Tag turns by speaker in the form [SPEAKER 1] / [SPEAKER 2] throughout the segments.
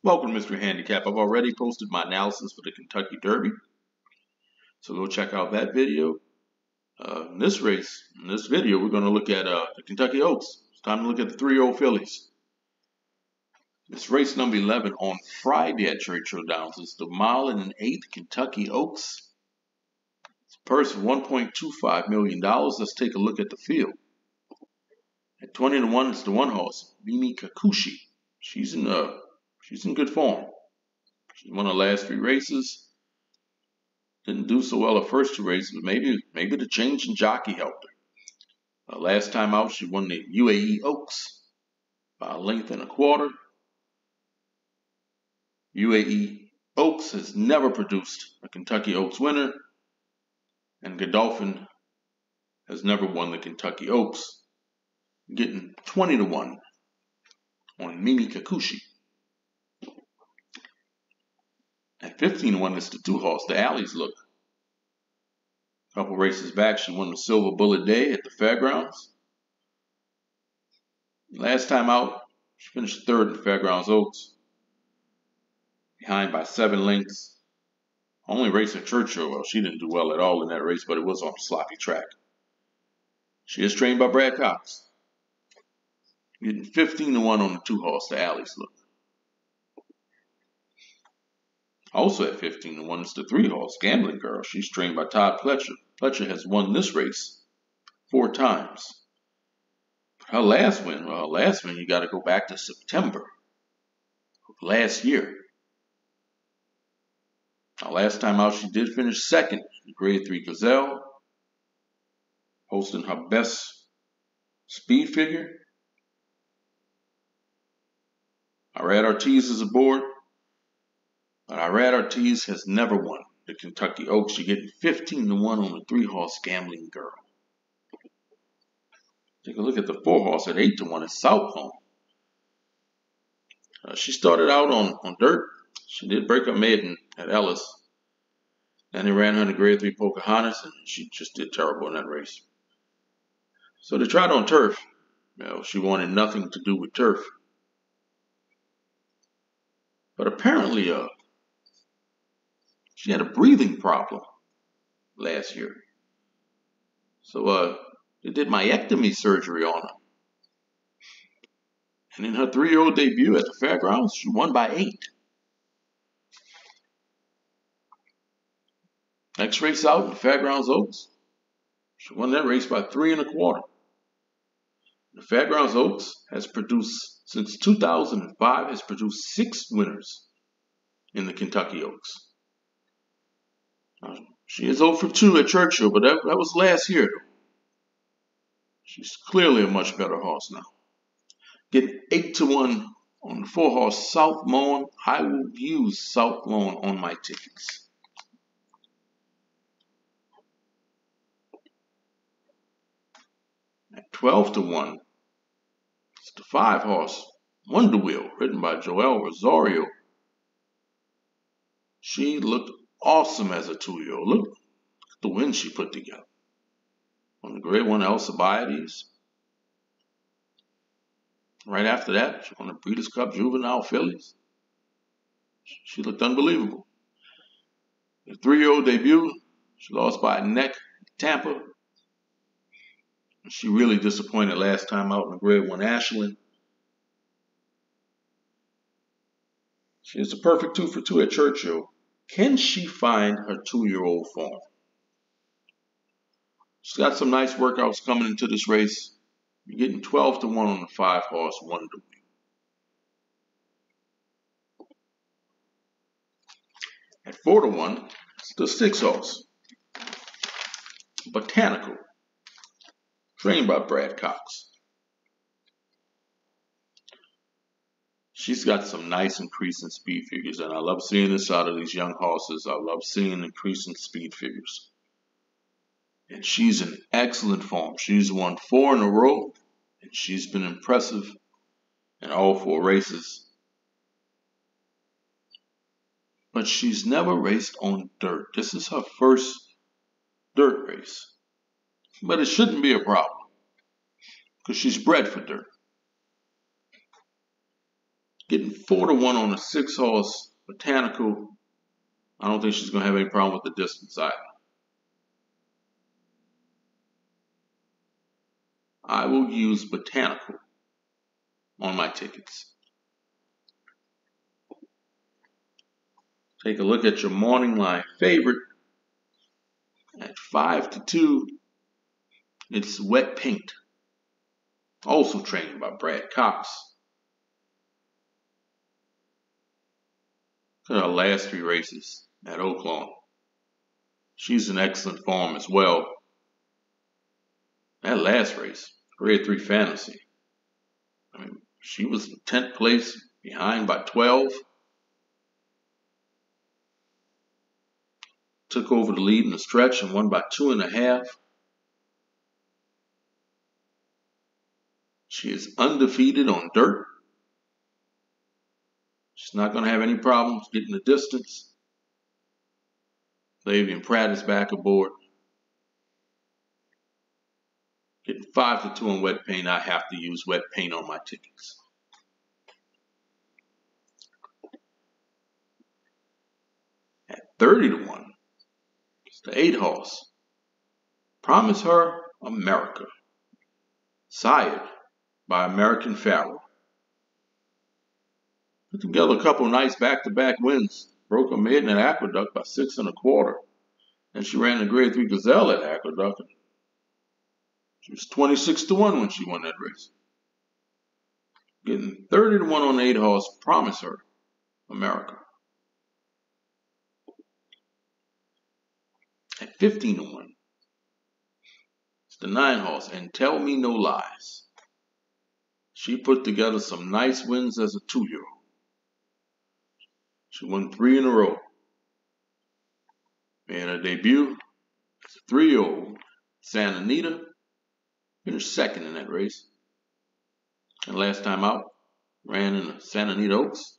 [SPEAKER 1] Welcome to Mystery Handicap. I've already posted my analysis for the Kentucky Derby, so go check out that video. In this video, we're going to look at the Kentucky Oaks. It's time to look at the 3-year-old fillies. This race number 11 on Friday at Churchill-Downs is the mile and an eighth Kentucky Oaks. It's a purse of $1.25 million. Let's take a look at the field. At 20-1, it's the one horse, Mimi Kakushi. She's in good form. She won her last 3 races. Didn't do so well her first 2 races, but maybe the change in jockey helped her. Last time out, she won the UAE Oaks by a length and a quarter. UAE Oaks has never produced a Kentucky Oaks winner, and Godolphin has never won the Kentucky Oaks. Getting 20-1 on Mimi Kakushi. At 15-1, it's the 2-horse, the Alley's Look. A couple races back, she won the Silver Bullet Day at the fairgrounds. Last time out, she finished 3rd in Fairgrounds Oaks, behind by 7 lengths. Only race at Churchill, well, she didn't do well at all in that race, but it was on a sloppy track. She is trained by Brad Cox. Getting 15-1 on the 2-horse, the Alley's Look. Also at 15-1, it's the 3-horse, Gambling Girl. She's trained by Todd Pletcher. Pletcher has won this race 4 times. Her last win, you got to go back to September of last year. Now, last time out, she did finish 2nd in Grade 3 Gazelle, posting her best speed figure. Irad Ortiz is aboard. But Irad Ortiz has never won the Kentucky Oaks. You're getting 15-1 on the 3-horse, Gambling Girl. Take a look at the 4-horse at 8-1. It's Southhome. She started out on dirt. She did break up maiden at Ellis. Then they ran her in the Grade 3 Pocahontas, and she just did terrible in that race. So they tried on turf. She wanted nothing to do with turf. But apparently, she had a breathing problem last year. So they did myectomy surgery on her. And in her 3-year-old debut at the fairgrounds, she won by 8. Next race out in Fairgrounds Oaks, she won that race by 3 1/4. The Fairgrounds Oaks has produced, since 2005, has produced 6 winners in the Kentucky Oaks. She is 0 for 2 at Churchill, but that was last year, though. She's clearly a much better horse now. Getting 8-1 on the 4-horse, South Lawn. I will use South Lawn on my tickets. At 12-1, it's the 5-horse, Wonder Wheel, ridden by Joel Rosario. She looked awesome as a 2-year-old. Look at the win she put together. On the Grade 1 Alcibiades. Right after that, she won the Breeders' Cup Juvenile Fillies. She looked unbelievable. The 3-year-old debut, she lost by a neck in Tampa. She really disappointed last time out in the Grade 1 Ashland. She is a perfect 2 for 2 at Churchill. Can she find her 2-year-old form? She's got some nice workouts coming into this race. You're getting 12-1 on the 5-horse, Wonder Wheel. At 4-1, it's the 6-horse, Botanical, trained by Brad Cox. She's got some nice increase in speed figures, and I love seeing this out of these young horses. I love seeing increasing speed figures. And she's in excellent form. She's won 4 in a row, and she's been impressive in all 4 races. But she's never raced on dirt. This is her first dirt race. But it shouldn't be a problem, because she's bred for dirt. Getting 4-1 on a 6-horse Botanical. I don't think she's going to have any problem with the distance either. I will use Botanical on my tickets. Take a look at your morning line favorite. At 5-2, it's Wet Paint. Also trained by Brad Cox. Look at her last 3 races at Oaklawn. She's in excellent form as well. That last race, Grade 3 Fantasy. I mean, she was in 10th place, behind by 12. Took over the lead in the stretch and won by 2.5. She is undefeated on dirt. She's not going to have any problems getting the distance. Flavian Pratt is back aboard. Getting 5-2 on Wet Paint. I have to use Wet Paint on my tickets. At 30-1, it's the 8-horse. Promise Her America. Sired by American Pharaoh. Put together a couple nice back-to-back wins. Broke her maiden at Aqueduct by 6 1/4. And she ran the Grade 3 Gazelle at Aqueduct. She was 26-1 when she won that race. Getting 30-1 on the 8-horse, Promise Her America. At 15-1, it's the 9-horse, And Tell Me No Lies. She put together some nice wins as a 2-year-old. She won 3 in a row. Made her debut as a 3-year-old, Santa Anita. Finished 2nd in that race. And last time out, ran in the Santa Anita Oaks.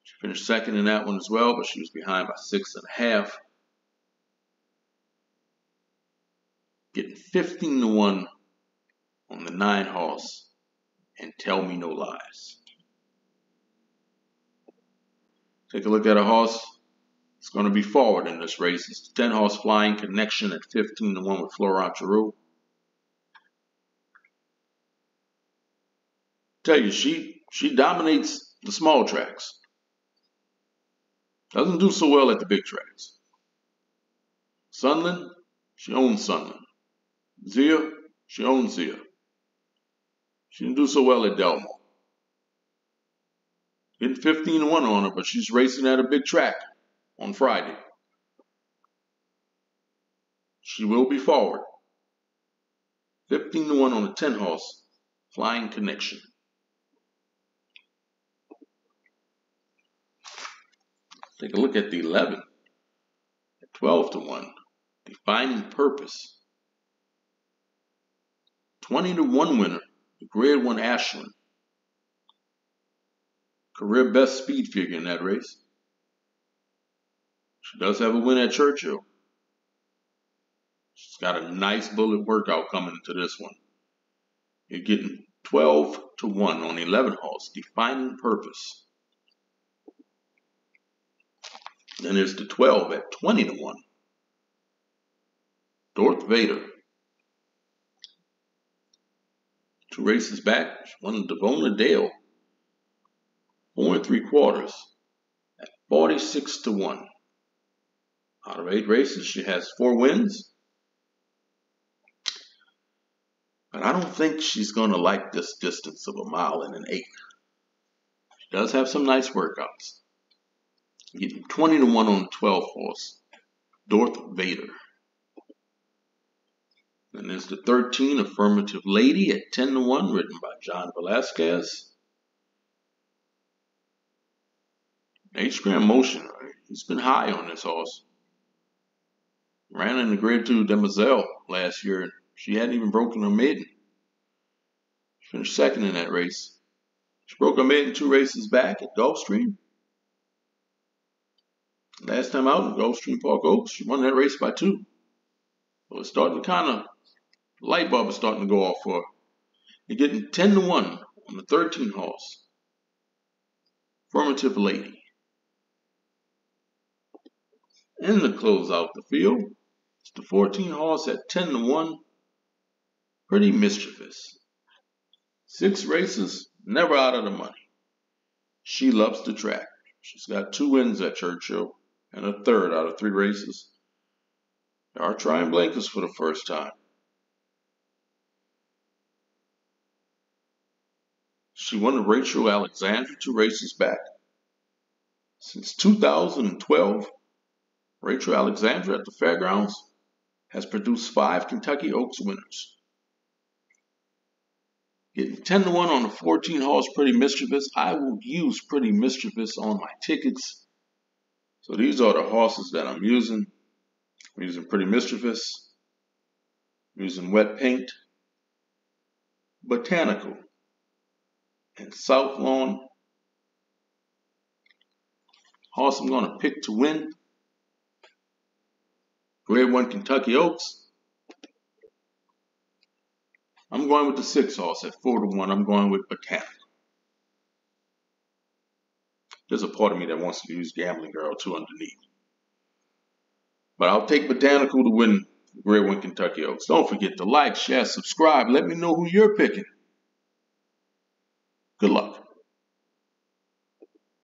[SPEAKER 1] She finished 2nd in that one as well, but she was behind by 6.5. Getting 15-1 on the 9-horse, And Tell Me No Lies. Take a look at a horse. It's going to be forward in this race. It's the 10-horse Flying Connection at 15-1 with Florent Giroux. Tell you, she dominates the small tracks. Doesn't do so well at the big tracks. Sunland, she owns Sunland. Zia, she owns Zia. She didn't do so well at Delmar. Getting 15-1 on her, but she's racing at a big track on Friday. She will be forward. 15-1 on the 10-horse Flying Connection. Take a look at the 11. At 12-1, Defining Purpose. 20-1 winner, the Grade 1 Ashland. Career best speed figure in that race. She does have a win at Churchill. She's got a nice bullet workout coming into this one. You're getting 12-1 on the 11-horse, Defining Purpose. Then there's the 12 at 20-1. Darth Vader. 2 races back, she won the Devona Dale. 4 3/4 at 46-1. Out of 8 races, she has 4 wins. But I don't think she's going to like this distance of 1 mile and an 8. She does have some nice workouts. Getting 20-1 on the 12-horse, Darth Vader. Then there's the 13, Affirmative Lady at 10-1, written by John Velasquez. H-Gram Motion, he's been high on this horse. Ran in the Grade 2 Demoiselle last year. She hadn't even broken her maiden. She finished 2nd in that race. She broke her maiden 2 races back at Gulfstream. Last time out in Gulfstream Park Oaks, she won that race by 2. So it's starting to kind of, light bulb is starting to go off for her. You're getting 10-1 on the 13 horse, Affirmative Lady. In the close out the field, it's the 14 horse at 10-1. Pretty Mischievous. 6 races, never out of the money. She loves the track. She's got 2 wins at Churchill and a 3rd out of 3 races. They are trying blankers for the first time. She won the Rachel Alexandra 2 races back. Since 2012, Rachel Alexandra at the fairgrounds has produced 5 Kentucky Oaks winners. Getting 10-1 on the 14 horse Pretty Mischievous. I will use Pretty Mischievous on my tickets. So these are the horses that I'm using. I'm using Pretty Mischievous. I'm using Wet Paint, Botanical, and South Lawn. Horse I'm going to pick to win, Grade 1 Kentucky Oaks. I'm going with the 6 horse at 4-1. I'm going with Botanical. There's a part of me that wants to use Gambling Girl too underneath. But I'll take Botanical to win Grade 1 Kentucky Oaks. Don't forget to like, share, subscribe. Let me know who you're picking. Good luck.